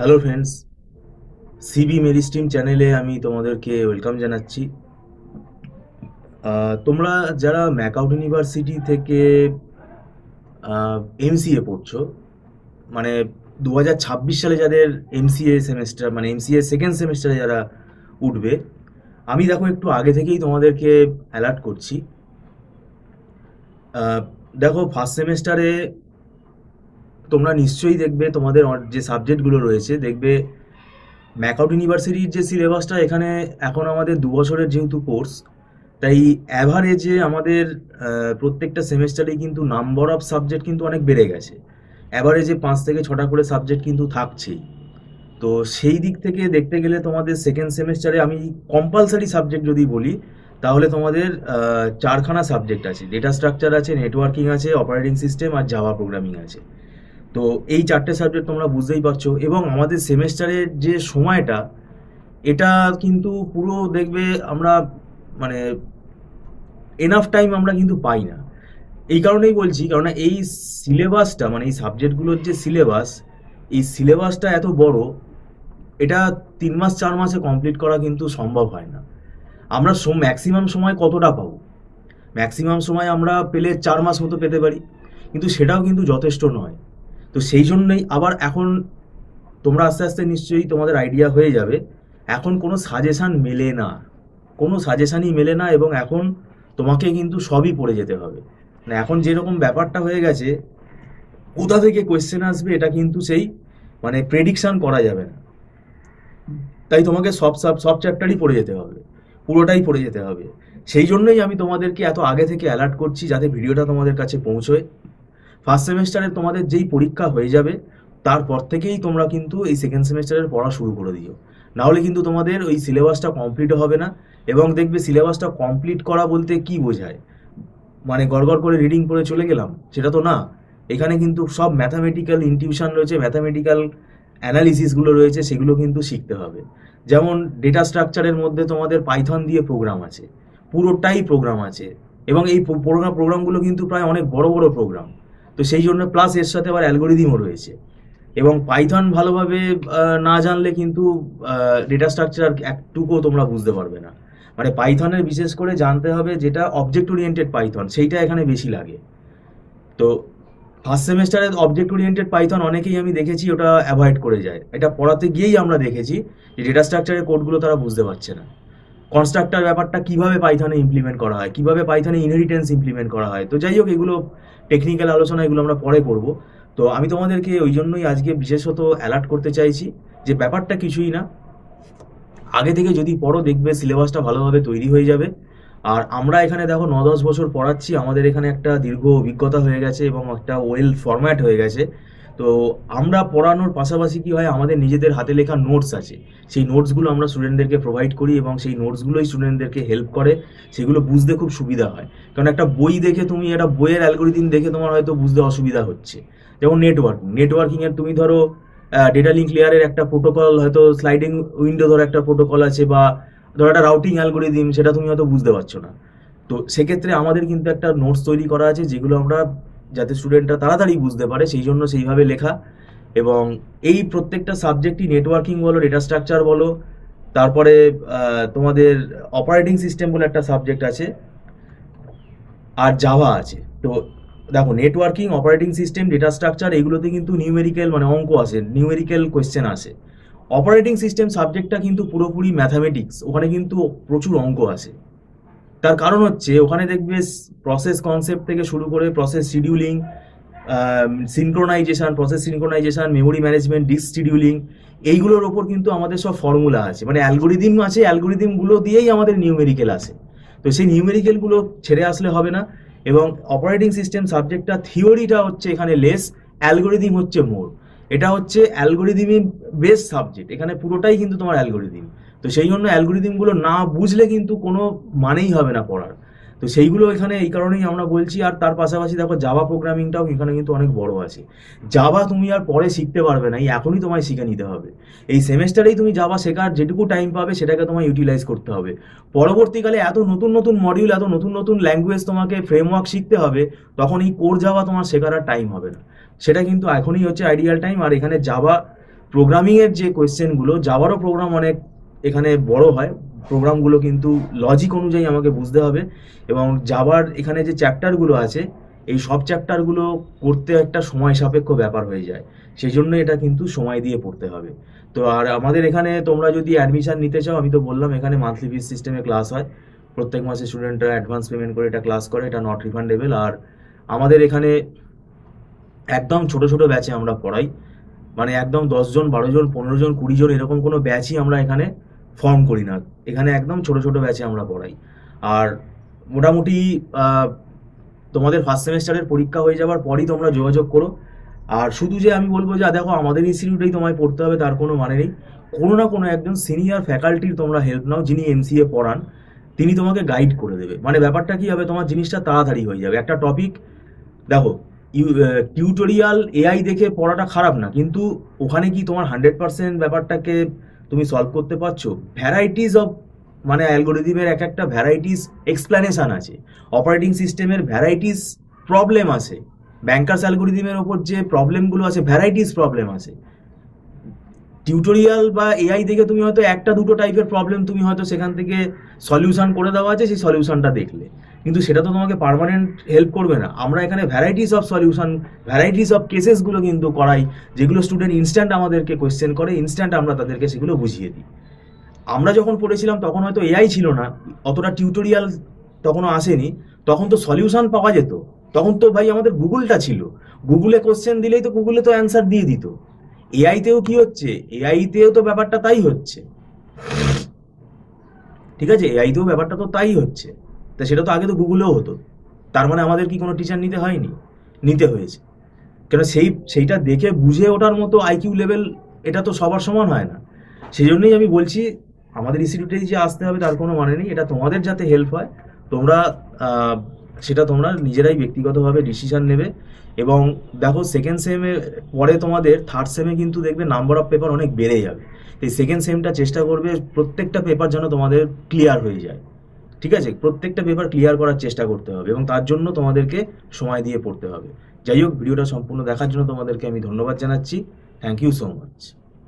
Hello friends, CB মেরিস্ট্রিম চ্যানেলে আমি তোমাদেরকে ওয়েলকাম জানাচ্ছি। তোমরা যারা ম্যাকআউট ইউনিভার্সিটি থেকে এমসিএ পড়ছো, মানে 2026 সালে যাদের এমসিএ সেমেস্টার মানে এমসিএ সেকেন্ড সেমেস্টারে যারা উঠবে, আমি দেখো একটু আগে থেকেই তোমাদেরকে অ্যালার্ট করছি। আহ, দেখো ফার্স্ট সেমেস্টারে তোমরা নিশ্চয়ই দেখবে তোমাদের যে সাবজেক্টগুলো রয়েছে, দেখবে ম্যাকআউট ইউনিভার্সিটির যে সিলেবাসটা এখানে এখন আমাদের 2 বছরের যেহেতু কোর্স, তাই অ্যাভারেজে আমাদের প্রত্যেকটা সেমেস্টারে কিন্তু নাম্বার অফ সাবজেক্ট কিন্তু অনেক বেড়ে গেছে। অ্যাভারেজে 5 থেকে 6টা করে সাবজেক্ট কিন্তু থাকছেই। তো সেই দিক থেকে দেখতে গেলে তোমাদের সেকেন্ড সেমেস্টারে আমি কম্পালসারি সাবজেক্ট যদি বলি, তাহলে তোমাদের 4খানা সাবজেক্ট আছে। ডেটা স্ট্রাকচার আছে, নেটওয়ার্কিং আছে, অপারেটিং সিস্টেম আর জাভা প্রোগ্রামিং আছে। তো এই 4টে সাবজেক্ট তোমরা বুঝতেই পারছো, এবং আমাদের সেমেস্টারের যে সময়টা, এটা কিন্তু পুরো দেখবে আমরা মানে এনাফ টাইম আমরা কিন্তু পাই না। এই কারণেই বলছি, কারণ এই সিলেবাসটা মানে এই সাবজেক্টগুলোর যে সিলেবাস, এই সিলেবাসটা এত বড়, এটা 3 মাস 4 মাসে কমপ্লিট করা কিন্তু সম্ভব হয় না। আমরা ম্যাক্সিমাম সময় কতটা পাবো? ম্যাক্সিমাম সময় আমরা পেলে 4 মাস মতো পেতে পারি, কিন্তু সেটাও কিন্তু যথেষ্ট নয়। তো সেই জন্যই আবার এখন তোমরা আস্তে আস্তে নিশ্চয়ই তোমাদের আইডিয়া হয়ে যাবে, এখন কোনো সাজেশান মেলে না, কোনো সাজেশানই মেলে না, এবং এখন তোমাকে কিন্তু সবই পড়ে যেতে হবে। মানে এখন যেরকম ব্যাপারটা হয়ে গেছে, কোথা থেকে কোয়েশ্চেন আসবে এটা কিন্তু সেই মানে প্রেডিকশন করা যাবে না। তাই তোমাকে সব সব সব চ্যাপ্টারই পড়ে যেতে হবে, পুরোটাই পড়ে যেতে হবে। সেই জন্যই আমি তোমাদেরকে এত আগে থেকে অ্যালার্ট করছি, যাতে ভিডিওটা তোমাদের কাছে পৌঁছয়। ফার্স্ট সেমেস্টারে তোমাদের যেই পরীক্ষা হয়ে যাবে, তারপর থেকেই তোমরা কিন্তু এই সেকেন্ড সেমেস্টারের পড়া শুরু করে দিও। নাহলে কিন্তু তোমাদের ওই সিলেবাসটা কমপ্লিটও হবে না। এবং দেখবে সিলেবাসটা কমপ্লিট করা বলতে কি বোঝায়, মানে গড়গড় করে রিডিং করে চলে গেলাম, সেটা তো না। এখানে কিন্তু সব ম্যাথামেটিক্যাল ইনটিউশন রয়েছে, ম্যাথামেটিক্যাল অ্যানালিসিসগুলো রয়েছে, সেগুলো কিন্তু শিখতে হবে। যেমন ডেটা স্ট্রাকচারের মধ্যে তোমাদের পাইথন দিয়ে প্রোগ্রাম আছে, পুরোটাই প্রোগ্রাম আছে। এবং এই প্রোগ্রামগুলো কিন্তু প্রায় অনেক বড় বড় প্রোগ্রাম। তো সেই জন্য প্লাস এর সাথে আবার অ্যালগোরিদিমও রয়েছে। এবং পাইথন ভালোভাবে না জানলে কিন্তু ডেটা স্ট্রাকচার একটুকুও তোমরা বুঝতে পারবে না। মানে পাইথনের বিশেষ করে জানতে হবে যেটা অবজেক্ট ওরিয়েন্টেড পাইথন, সেইটা এখানে বেশি লাগে। তো ফার্স্ট সেমেস্টারে অবজেক্ট ওরিয়েন্টেড পাইথন অনেকেই আমি দেখেছি ওটা অ্যাভয়েড করে যায়। এটা পড়াতে গিয়েই আমরা দেখেছি যে ডেটা স্ট্রাকচারের কোডগুলো তারা বুঝতে পারছে না। কনস্ট্রাক্টর ব্যাপারটা কিভাবে পাইথনে ইমপ্লিমেন্ট করা হয়, কিভাবে পাইথনে ইনহেরিটেন্স ইমপ্লিমেন্ট করা হয়। তো যাই হোক, এগুলো টেকনিক্যাল আলোচনা, এগুলো আমরা পরে করব। তো আমি তোমাদেরকে ওই জন্যই আজকে বিশেষত অ্যালার্ট করতে চাইছি যে ব্যাপারটা কিছুই না, আগে থেকে যদি পড়ো দেখবে সিলেবাসটা ভালোভাবে তৈরি হয়ে যাবে। আর আমরা এখানে দেখো 9-10 বছর পড়াচ্ছি, আমাদের এখানে একটা দীর্ঘ অভিজ্ঞতা হয়ে গেছে এবং একটা ওয়েল ফরম্যাট হয়ে গেছে। তো আমরা পড়ানোর পাশাপাশি কি হয়, আমাদের নিজেদের হাতে লেখা নোটস আছে, সেই নোটসগুলো আমরা স্টুডেন্টদেরকে প্রোভাইড করি, এবং সেই নোটসগুলোই স্টুডেন্টদেরকে হেল্প করে, সেগুলো বুঝতে খুব সুবিধা হয়। কারণ একটা বই দেখে তুমি, একটা বইয়ের অ্যালগোরিদম দেখে তোমার হয়তো বুঝতে অসুবিধা হচ্ছে। যেমন নেটওয়ার্কিংয়ের তুমি ধরো ডেটা লিঙ্ক লেয়ারের একটা প্রোটোকল, হয়তো স্লাইডিং উইন্ডো ধরো একটা প্রোটোকল আছে, বা ধরো একটা রাউটিং অ্যালগোরিদম, সেটা তুমি হয়তো বুঝতে পারছো না। তো সেক্ষেত্রে আমাদের কিন্তু একটা নোটস তৈরি করা আছে, যেগুলো আমরা যাতে স্টুডেন্টরা তাড়াতাড়ি বুঝতে পারে সেই জন্য সেইভাবে লেখা। এবং এই প্রত্যেকটা সাবজেক্টই, নেটওয়ার্কিং বলো, ডেটা স্ট্রাকচার বলো, তারপরে তোমাদের অপারেটিং সিস্টেম বলে একটা সাবজেক্ট আছে, আর জাভা আছে। তো দেখো, networking, operating system, data structure, এগুলোতে কিন্তু নিউমেরিক্যাল মানে অঙ্ক আসে, নিউমেরিক্যাল কোয়েশ্চেন আসে। অপারেটিং সিস্টেম সাবজেক্টটা কিন্তু পুরোপুরি ম্যাথামেটিক্স, ওখানে কিন্তু প্রচুর অঙ্ক আসে। তার কারণ হচ্ছে ওখানে দেখবে প্রসেস কনসেপ্ট থেকে শুরু করে process scheduling, process synchronization, memory management, disk scheduling, এইগুলোর ওপর কিন্তু আমাদের সব ফর্মুলা আছে, মানে অ্যালগোরিদিম আছে, অ্যালগোরিদিমগুলো দিয়েই আমাদের নিউমেরিক্যাল আসে। তো সেই নিউমেরিক্যালগুলো ছেড়ে আসলে হবে না। এবং অপারেটিং সিস্টেম সাবজেক্টটা থিওরিটা হচ্ছে এখানে লেস, অ্যালগোরিদিম হচ্ছে মোর। এটা হচ্ছে অ্যালগোরিদিমই বেস সাবজেক্ট, এখানে পুরোটাই কিন্তু তোমার অ্যালগোরিদিম। তো সেই জন্য অ্যালগোরিদিমগুলো না বুঝলে কিন্তু কোনো মানেই হবে না পড়ার। তো সেইগুলো এখানে এই কারণেই আমরা বলছি। আর তার পাশাপাশি দেখো, জাভা প্রোগ্রামিংটাও এখানে কিন্তু অনেক বড় আছে। জাভা তুমি আর পরে শিখতে পারবে না, এই এখনই তোমায় শিখে নিতে হবে। এই সেমেস্টারেই তুমি জাভা শেখার যেটুকু টাইম পাবে সেটাকে তোমায় ইউটিলাইজ করতে হবে। পরবর্তীকালে এত নতুন নতুন মডিউল, এত নতুন নতুন ল্যাঙ্গুয়েজ, তোমাকে ফ্রেমওয়ার্ক শিখতে হবে, তখন এই কোর জাভা তোমার শেখার আর টাইম হবে না। সেটা কিন্তু এখনই হচ্ছে আইডিয়াল টাইম। আর এখানে জাভা প্রোগ্রামিংয়ের যে কোয়েশ্চেনগুলো, জাভারও প্রোগ্রাম অনেক এখানে বড় হয়, প্রোগ্রামগুলো কিন্তু লজিক অনুযায়ী আমাকে বুঝতে হবে, এবং জাভার এখানে যে চ্যাপ্টারগুলো আছে এই সব চ্যাপ্টারগুলো করতে একটা সময় সাপেক্ষ ব্যাপার হয়ে যায়, সেই জন্য এটা কিন্তু সময় দিয়ে পড়তে হবে। তো আর আমাদের এখানে তোমরা যদি অ্যাডমিশন নিতে চাও, আমি তো বললাম এখানে মান্থলি ফিস সিস্টেমে ক্লাস হয়, প্রত্যেক মাসে স্টুডেন্টরা অ্যাডভান্স পেমেন্ট করে এটা ক্লাস করে, এটা নট রিফান্ডেবল। আর আমাদের এখানে একদম ছোট ছোট ব্যাচে আমরা পড়াই, মানে একদম 10 জন 12 জন 15 জন 20 জন এরকম কোনো ব্যাচই আমরা এখানে ফর্ম করি না, এখানে একদম ছোট ছোট ব্যাচে আমরা পড়াই। আর মোটামুটি তোমাদের ফার্স্ট সেমেস্টারের পরীক্ষা হয়ে যাওয়ার পরই তোমরা যোগাযোগ করো। আর শুধু যে আমি বলবো যে দেখো আমাদের ইনস্টিটিউটেই তোমায় পড়তে হবে তার কোনো মানে নেই, কোনো না কোনো একজন সিনিয়র ফ্যাকাল্টির তোমরা হেল্প নাও, যিনি এমসিএ পড়ান, তিনি তোমাকে গাইড করে দেবে। মানে ব্যাপারটা কি হবে, তোমার জিনিসটা তাড়াতাড়ি হয়ে যাবে। একটা টপিক দেখো, টিউটোরিয়াল এআই দেখে পড়াটা খারাপ না, কিন্তু ওখানে কি তোমার 100% ব্যাপারটাকে তুমি সলভ করতে পারছো? ভ্যারাইটিস অফ, মানে অ্যালগোরিদমের এক একটা ভ্যারাইটিস এক্সপ্লেনেশন আছে, অপারেটিং সিস্টেমের ভ্যারাইটিস প্রবলেম আছে, ব্যাংকার্স অ্যালগোরিদমের ওপর যে প্রবলেমগুলো আছে ভ্যারাইটিস প্রবলেম আছে। টিউটোরিয়াল বা এআই দেখে তুমি হয়তো একটা দুটো টাইপের প্রবলেম তুমি হয়তো সেখান থেকে সলিউশন করে দেওয়া আছে, সেই সলিউশনটা দেখলে, কিন্তু সেটা তো তোমাকে পার্মানেন্ট হেল্প করবে না। আমরা এখানে varieties of solution, varieties of কেসেসগুলো কিন্তু করাই, যেগুলো স্টুডেন্ট ইনস্ট্যান্ট আমাদেরকে কোয়েশ্চেন করে, ইনস্ট্যান্ট আমরা তাদেরকে সেগুলো বুঝিয়ে দিই। আমরা যখন পড়েছিলাম তখন হয়তো এআই ছিল না, অতটা টিউটোরিয়াল তখনও আসেনি, তখন তো সলিউশন পাওয়া যেত, তখন তো ভাই আমাদের গুগলটা ছিল, গুগলে কোশ্চেন দিলেই তো গুগলে তো অ্যান্সার দিয়ে দিত। এআইতেও কি হচ্ছে, এআইতেও তো ব্যাপারটা তাই হচ্ছে, ঠিক আছে, এআইতেও ব্যাপারটা তো তাই হচ্ছে। তা সেটা তো আগে তো গুগলেও হতো, তার মানে আমাদের কি কোনো টিচার নিতে হয়নি? নিতে হয়েছে, কেন সেইটা দেখে বুঝে ওঠার মতো আইকিউ লেভেল এটা তো সবার সমান হয় না। সেই জন্যই আমি বলছি আমাদের ইনস্টিটিউটে যে আসতে হবে তার কোনো মানে নেই, এটা তোমাদের যাতে হেল্প হয়, তোমরা সেটা তোমরা নিজেরাই ব্যক্তিগতভাবে ডিসিশন নেবে। এবং দেখো সেকেন্ড সেমে পরে তোমাদের থার্ড সেমে কিন্তু দেখবে নাম্বার অফ পেপার অনেক বেড়ে যাবে, এই সেকেন্ড সেমটা চেষ্টা করবে প্রত্যেকটা পেপার যেন তোমাদের ক্লিয়ার হয়ে যায়, ঠিক আছে, প্রত্যেকটা পেপার ক্লিয়ার করার চেষ্টা করতে হবে, এবং তার জন্য তোমাদেরকে সময় দিয়ে পড়তে হবে। যাই হোক, ভিডিওটা সম্পূর্ণ দেখার জন্য তোমাদেরকে আমি ধন্যবাদ জানাচ্ছি। Thank you so much.